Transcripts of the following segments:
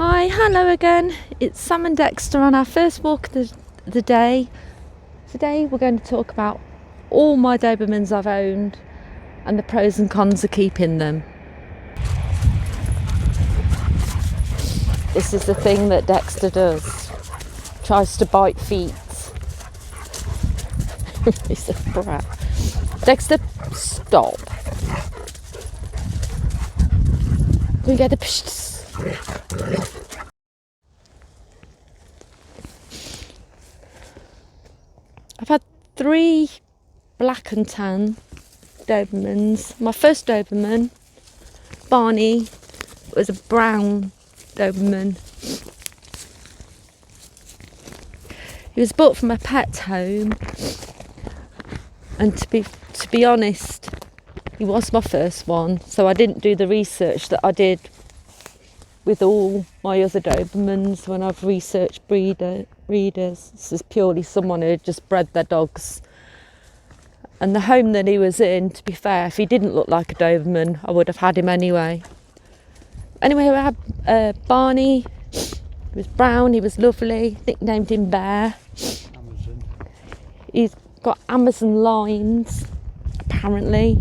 Hi, hello again. It's Sam and Dexter on our first walk of the day. Today we're going to talk about all my Dobermans I've owned and the pros and cons of keeping them. This is the thing that Dexter does. Tries to bite feet. He's a brat. Dexter, stop. We get the psh. I've had 3 black and tan Dobermans. My first Doberman, Barney, was a brown Doberman. He was bought from a pet home, and to be honest, he was my first one, so I didn't do the research that I did with all my other Dobermans when I've researched breeders. This is purely someone who had just bred their dogs. And the home that he was in, to be fair, if he didn't look like a Doberman, I would have had him anyway. Anyway, I had Barney. He was brown, he was lovely, nicknamed him Bear. Amazon. He's got Amazon lines, apparently.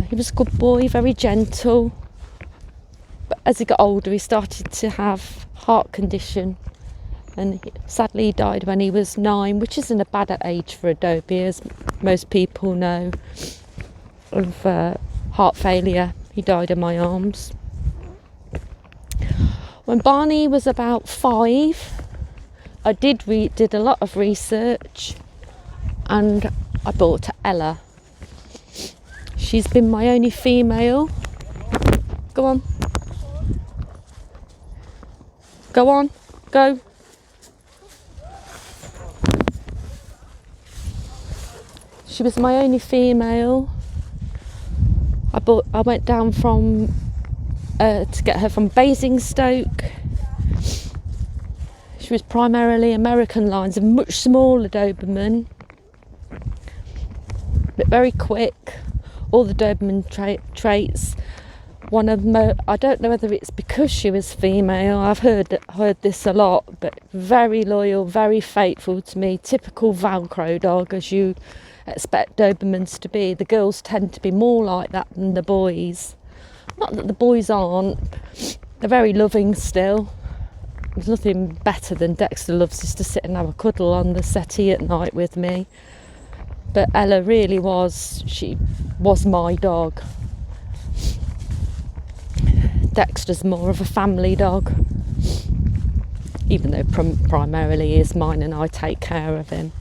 He was a good boy, very gentle. But as he got older, he started to have heart condition, and sadly he died when he was 9, which isn't a bad age for a Dobie, as most people know, of heart failure. He died in my arms. When Barney was about 5, I did a lot of research, and I bought Ella. She's been my only female. Go on. Go on, go. She was my only female. I went down from to get her from Basingstoke. She was primarily American lines, a much smaller Doberman, but very quick. All the Doberman traits. One of them, I don't know whether it's because she was female, I've heard this a lot, but very loyal, very faithful to me, typical Velcro dog, as you expect Dobermans to be. The girls tend to be more like that than the boys. Not that the boys aren't, they're very loving still. There's nothing better than Dexter loves is to sit and have a cuddle on the settee at night with me. But Ella really she was my dog. Dexter's more of a family dog, even though primarily he is mine and I take care of him.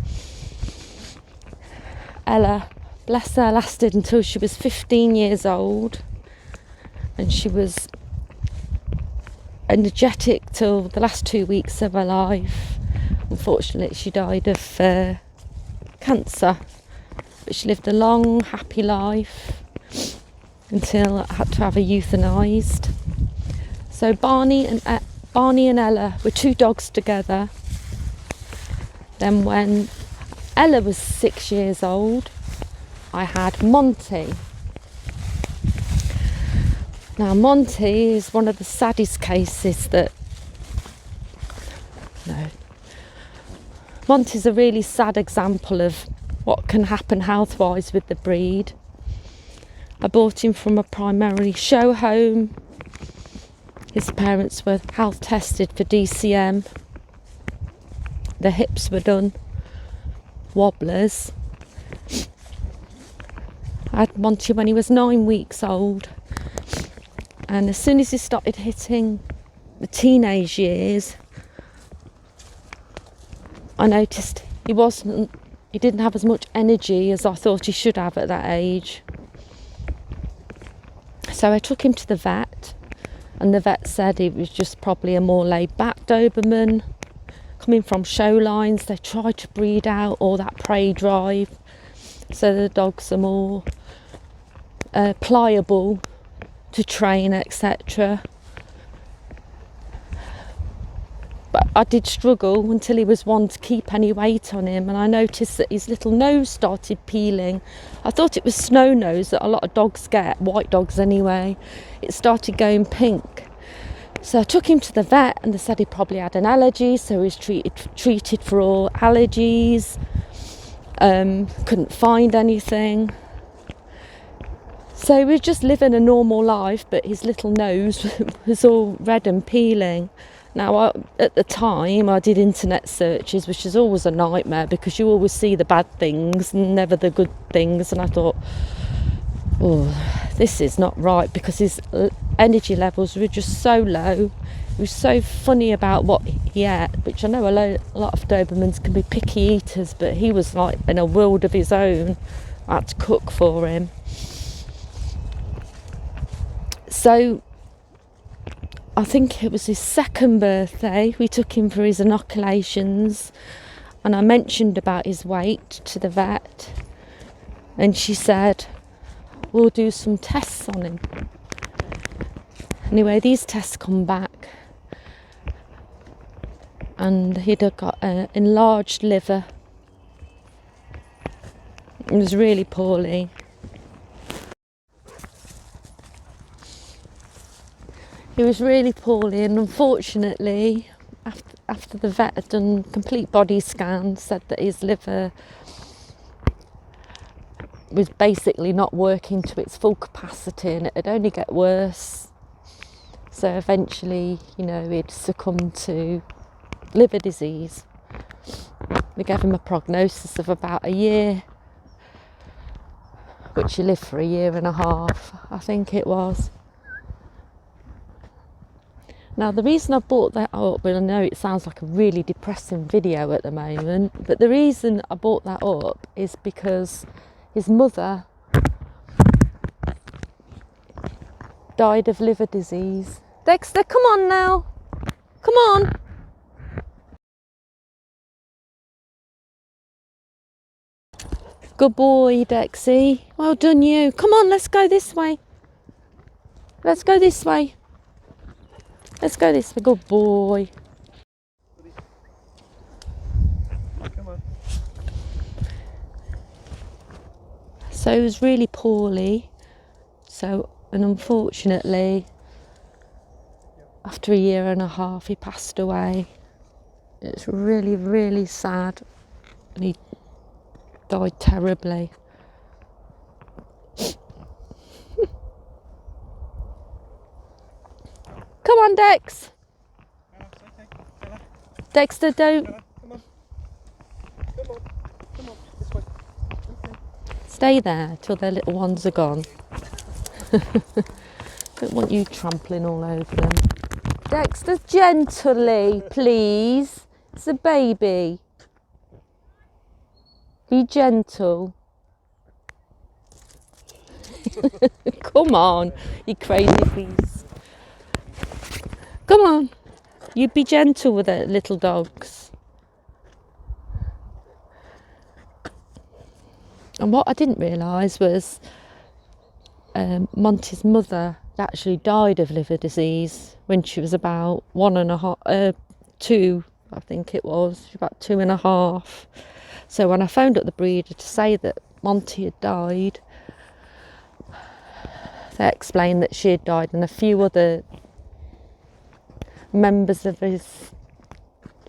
Ella, bless her, lasted until she was 15 years old, and she was energetic till the last 2 weeks of her life. Unfortunately, she died of cancer, but she lived a long, happy life until I had to have her euthanised. So Barney and Ella were 2 dogs together. Then when Ella was 6 years old, I had Monty. Now Monty is one of the saddest cases Monty's a really sad example of what can happen health-wise with the breed. I bought him from a primarily show home. His parents were health tested for DCM. The hips were done, wobblers. I had Monty when he was 9 weeks old, and as soon as he started hitting the teenage years, I noticed he didn't have as much energy as I thought he should have at that age. So I took him to the vet, and the vet said he was just probably a more laid-back Doberman. Coming from show lines, they try to breed out all that prey drive, so the dogs are more pliable to train, etc. But I did struggle until he was 1 to keep any weight on him, and I noticed that his little nose started peeling. I thought it was snow nose that a lot of dogs get, white dogs anyway. It started going pink. So I took him to the vet and they said he probably had an allergy, so he was treated for all allergies. Couldn't find anything. So he was just living a normal life, but his little nose was all red and peeling. Now, at the time, I did internet searches, which is always a nightmare because you always see the bad things and never the good things. And I thought, oh, this is not right, because his energy levels were just so low. He was so funny about what he ate, which I know a lot of Dobermans can be picky eaters, but he was like in a world of his own. I had to cook for him. So I think it was his second birthday, we took him for his inoculations, and I mentioned about his weight to the vet, and she said, we'll do some tests on him. Anyway, these tests come back, and he'd have got an enlarged liver. He was really poorly. He was really poorly, and unfortunately, after the vet had done complete body scans, said that his liver was basically not working to its full capacity, and it'd only get worse. So eventually, he'd succumb to liver disease. We gave him a prognosis of about a year, which he lived for a year and a half, I think it was. Now, the reason I brought that up, and I know it sounds like a really depressing video at the moment, but the reason I brought that up is because his mother died of liver disease. Dexter, come on now. Come on. Good boy, Dexy. Well done, you. Come on, let's go this way. Let's go this way. Let's go this way. Good boy. Come on. So he was really poorly. And unfortunately, after a year and a half, he passed away. It's really, really sad. And he died terribly. Come on, Dex. Dexter, don't. Come on. This way. Stay there till their little ones are gone. Don't want you trampling all over them. Dexter, gently, please. It's a baby. Be gentle. Come on, you crazy beast. Come on. You be gentle with it, little dogs. And what I didn't realise was Monty's mother actually died of liver disease when she was about 2, I think it was. She was about 2.5. So when I phoned up the breeder to say that Monty had died, they explained that she had died and a few other members of his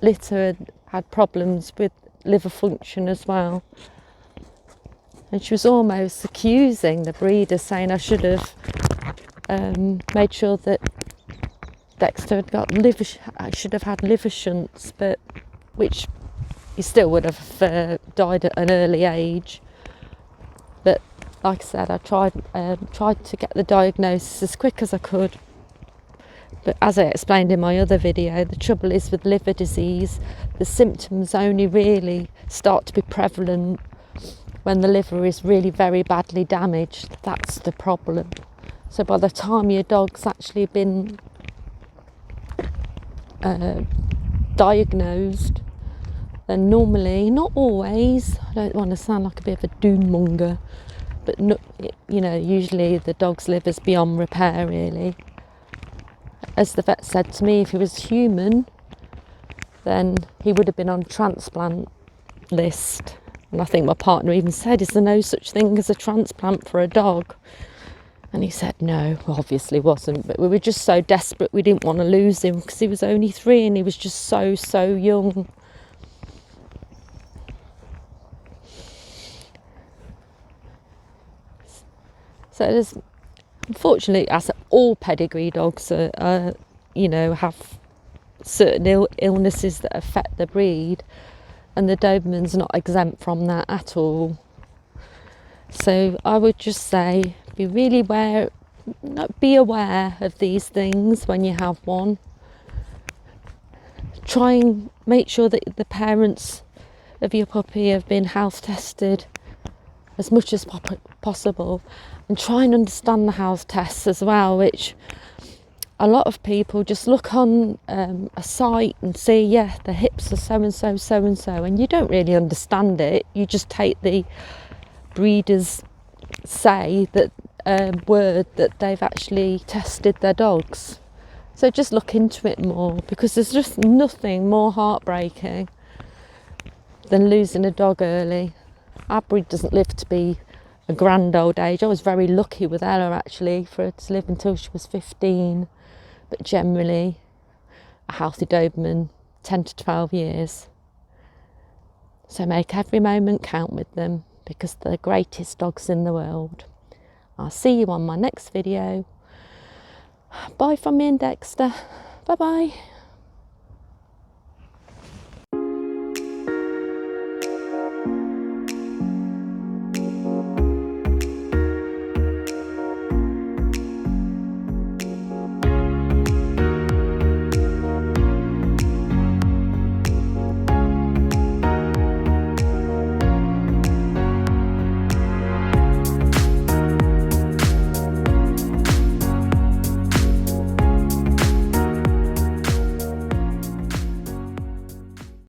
litter had problems with liver function as well. And she was almost accusing the breeder, saying I should have made sure that Dexter had got I should have had liver shunts, but which he still would have died at an early age. But like I said, I tried to get the diagnosis as quick as I could. But as I explained in my other video, the trouble is with liver disease, the symptoms only really start to be prevalent when the liver is really very badly damaged. That's the problem. So by the time your dog's actually been diagnosed, then normally, not always, I don't want to sound like a bit of a doom monger, but usually the dog's liver's beyond repair really. As the vet said to me, if he was human, then he would have been on transplant list. And I think my partner even said, is there no such thing as a transplant for a dog? And he said no, obviously wasn't, but we were just so desperate, we didn't want to lose him because he was only 3 and he was just so young. So there's, unfortunately, as all pedigree dogs you know, have certain illnesses that affect the breed, and the Doberman's not exempt from that at all. So I would just say be aware of these things when you have one. Try and make sure that the parents of your puppy have been health tested as much as possible, and try and understand the health tests as well, which a lot of people just look on a site and see, yeah, the hips are so and so, and you don't really understand it. You just take the breeders say that word that they've actually tested their dogs. So just look into it more, because there's just nothing more heartbreaking than losing a dog early. Our breed doesn't live to be a grand old age. I was very lucky with Ella, actually, for her to live until she was 15. But generally, a healthy Doberman, 10 to 12 years. So make every moment count with them, because they're the greatest dogs in the world. I'll see you on my next video. Bye from me and Dexter. Bye bye.